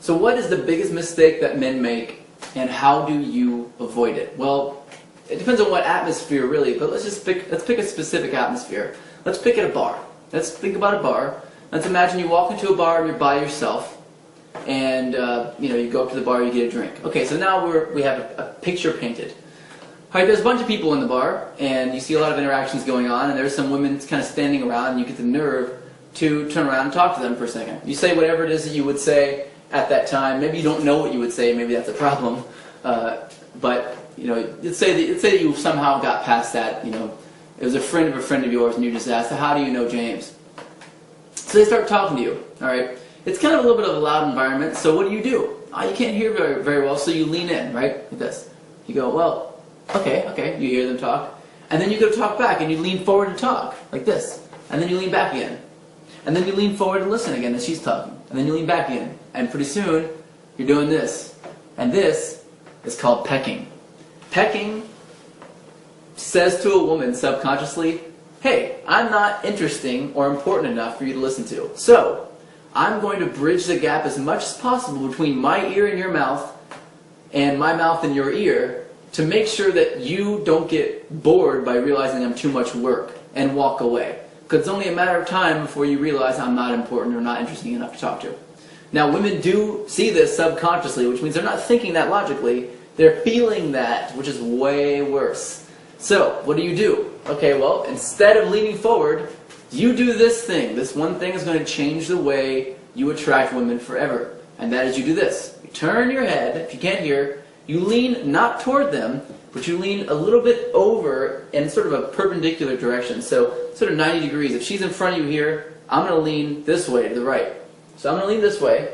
So what is the biggest mistake that men make, and how do you avoid it? Well, it depends on what atmosphere really, but let's pick a specific atmosphere. Let's pick at a bar. Let's think about a bar. Let's imagine you walk into a bar and you're by yourself, and you go up to the bar, you get a drink. Okay, so now we have a picture painted. All right, there's a bunch of people in the bar, and you see a lot of interactions going on, and there's some women kind of standing around, and you get the nerve to turn around and talk to them for a second. You say whatever it is that you would say at that time. Maybe you don't know what you would say. Maybe that's a problem. But let's say that you somehow got past that. It was a friend of yours, and you just asked, "How do you know James?" So they start talking to you. All right. It's kind of a little bit of a loud environment. So what do? You can't hear very well, so you lean in, right? Like this. You go, "Well, okay." You hear them talk, and then you go talk back, and you lean forward and talk like this, and then you lean back again. And then you lean forward and listen again as she's talking. And then you lean back in. And pretty soon, you're doing this. And this is called pecking. Pecking says to a woman subconsciously, "Hey, I'm not interesting or important enough for you to listen to. So, I'm going to bridge the gap as much as possible between my ear and your mouth and my mouth and your ear to make sure that you don't get bored by realizing I'm too much work and walk away. Because it's only a matter of time before you realize I'm not important or not interesting enough to talk to." Now, women do see this subconsciously, which means they're not thinking that logically. They're feeling that, which is way worse. So, what do? Okay, well, instead of leaning forward, you do this thing. This one thing is going to change the way you attract women forever. And that is you do this. You turn your head, if you can't hear, you lean not toward them, but you lean a little bit over in sort of a perpendicular direction. So, sort of 90 degrees. If she's in front of you here, I'm going to lean this way to the right. So I'm going to lean this way,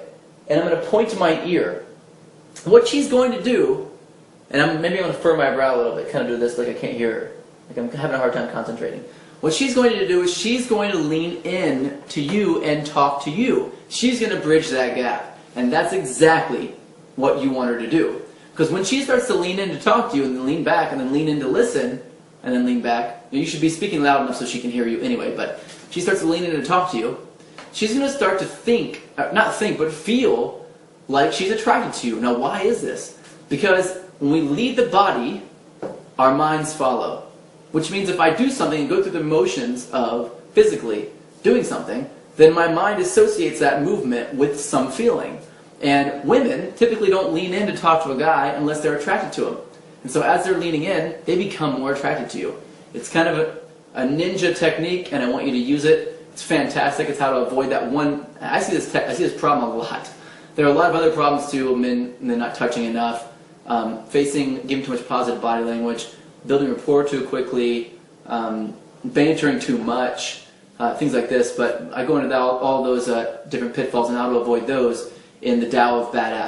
and I'm going to point to my ear. What she's going to do, and maybe I'm going to furrow my brow a little bit, kind of do this like I can't hear her. Like I'm having a hard time concentrating. What she's going to do is she's going to lean in to you and talk to you. She's going to bridge that gap. And that's exactly what you want her to do. Because when she starts to lean in to talk to you, and then lean back, and then lean in to listen, and then lean back, you should be speaking loud enough so she can hear you anyway, but she starts to lean in to talk to you, she's going to start to but feel like she's attracted to you. Now, why is this? Because when we lead the body, our minds follow. Which means if I do something and go through the motions of physically doing something, then my mind associates that movement with some feeling. And women typically don't lean in to talk to a guy unless they're attracted to him. And so as they're leaning in, they become more attracted to you. It's kind of a ninja technique, and I want you to use it. It's fantastic. It's how to avoid that one. I see this problem a lot. There are a lot of other problems too. Men not touching enough, giving too much positive body language, building rapport too quickly, bantering too much, things like this. But I go into all those different pitfalls and how to avoid those in the Tao of Badass.